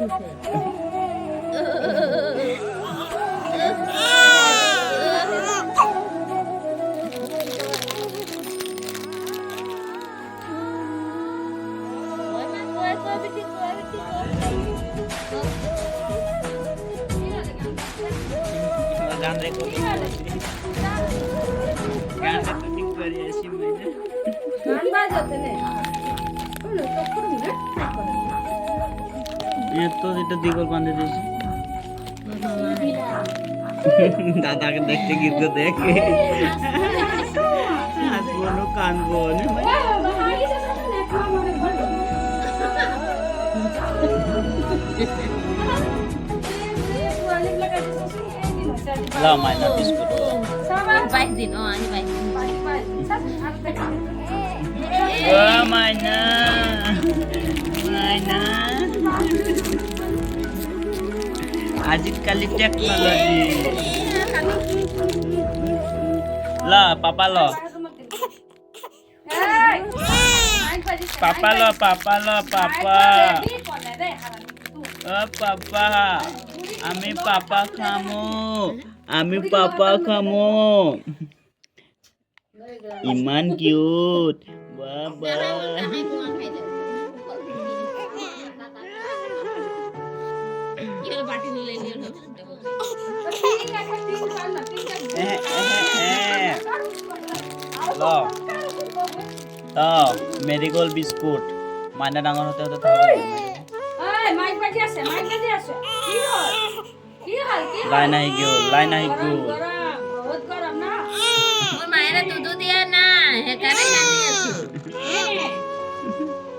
গান রেকর্ডিং গান রেকর্ডিং করে আসি মানে গান বাজাতে নে বলো তো করুন না তো যেটা দিগল বাঁধে দিয়েছি দাদাকে দেখতে কিন্তু দেখে হাসবো না কানবো ला मायना बिस्कुट बाइक दिन अनि बाइक ओ मायना मायना आजकल टेक्नोलॉजी ला पापा लो पापा लो पापा लो पापा ओ पापा আমি পাপা খামো ইমান কিউট বাবা লো তো মেরিগোল্ড বিস্কুট মানে ডাঙর হতে হতে থাকবে মাইক বাজি আছে কি হল লাই নাই গো বহুত গরম না মোর মায়েরা দুধ দিয়া না হেকারে কান্দি আছো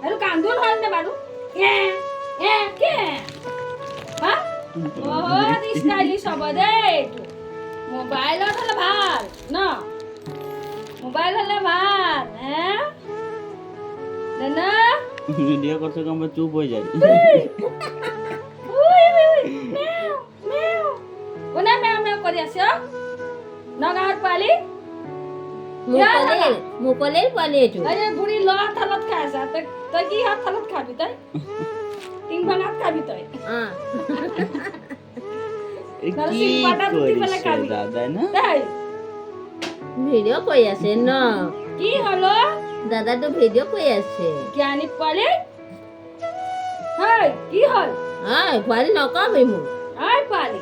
আৰু কান্দুন হল নে বারু কে হা বহুত স্টাইলিশ হবে দে মোবাইলত হলে ভাল না মোবাইল হলে ভাল হ্যাঁ না ভিডিও করতে কম চুপ হয়ে যায় কোনে মেও মেও কৰি আছে নগাঁৱৰ পালি মুকলেৰ পোৱালি এইটো এই বুঢ়ী ল থালত খাই আছা তই কি হাত থালত খাবি তই টিং ভাঙাত খাবি তই কি কৰিছে দাদা না ভিডিঅ' কৰি আছে ন কি হলো দাদাটো ভিডিঅ' কৰি আছে জ্ঞানী পোৱালি হয় কি হল পোৱালি নকবি মোক আই পোৱালি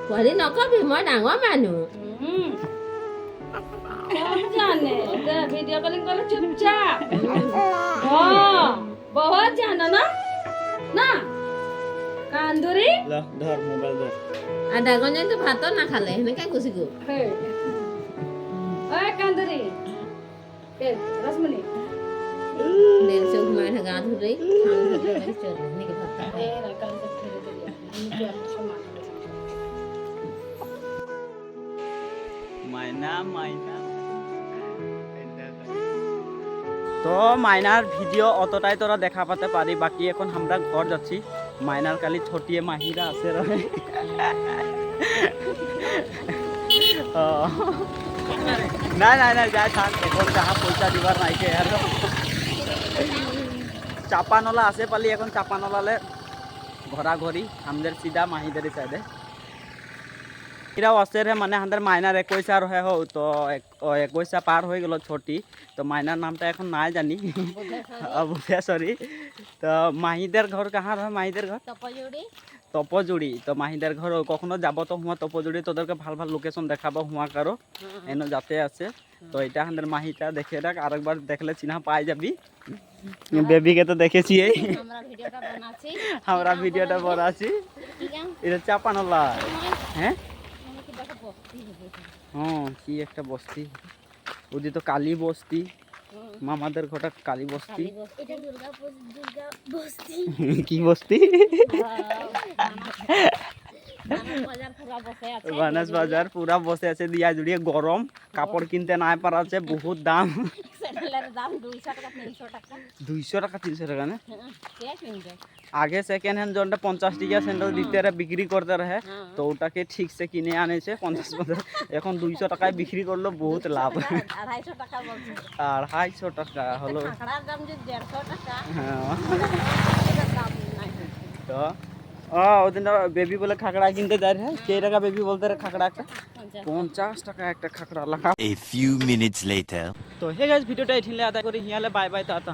পোৱালি নকবি মই ডাঙৰ মানুহ সব জানে ভিডিও কলিং করে চুপচাপ বহুত জানো না না কান্দুরি ধর মোবাইল ধর আর ডাঙৰজনীতো ভাতো নাখালে সেনেকে গুচি গ'ল ওই কান্দুরি রসমণি দেড়শো ঘুমাই থাকা ধৰি সেনেকে ভাত খাই মাইনা মাইনা তো মাইনার ভিডিও অতটাই তোরা দেখা পাতে পারি বাকি এখন আমরা ঘর যাচ্ছি মাইনার কালি ছোটিয়ে মাহিরা আছে রহে না না না যাই থাক এখন যাহা পয়সা দিবার নাইকে আর চাপানলা আছে পালি এখন চাপানলালে ঘোরাঘুরি আমাদের সিধা মাহিদের সাইডে এরাও আছে রে মানে আমাদের মাইনার 21 রহে হো তো 21 পার হয়ে গেল ছোটি তো মাইনার নামটা এখন নাই জানি সরি তো মাহিদের ঘর কাহার হয় মাহিদের ঘর তপজুড়ি তো মাহিদের ঘর কখনো যাব তো হুয়া তপজুড়ি তোদেরকে ভাল ভাল লোকেশন দেখাবো হুয়া কারো এনো যাতে আছে তো এটা আমাদের মাহিটা দেখে রাখ আরেকবার দেখলে চিনা পাই যাবি বেবিকে তো দেখেছি আমরা ভিডিওটা বানাচ্ছি এটা চাপানলা হ্যাঁ কি একটা বস্তি ওদি তো কালী বস্তি মামাদের ঘরটা কালী বস্তি কি বস্তি বানাস বাজার পুরা বসে আছে দিয়া জুড়িয়ে গরম কাপড় কিনতে না পারা আছে বহুত দাম 200 টাকা 300 টাকা না আগে সেকেন্ড হ্যান্ড জনটা 50 টাকা স্যান্ডেল দিতে রে বিক্রি করতে রহে তো ওটাকে ঠিক সে কিনে আনেছে 50 এখন 200 টাকায় বিক্রি করলো বহুত লাভ 250 টাকা বলছে 250 টাকা হলো খাড়ার দাম যে 150 টাকা হ্যাঁ এটা দাম নাই তো ওদিন বেবি বলে খাকড়া কিনতে যায় রে, কে টাকা বেবি বলতে রে খাকড়া একটা 50 টাকা একটা খাকড়া লাগা। A few minutes later. তো হে গাইস ভিডিওটা এঠিলে আদা করি হিয়ালে বাই বাই টাটা।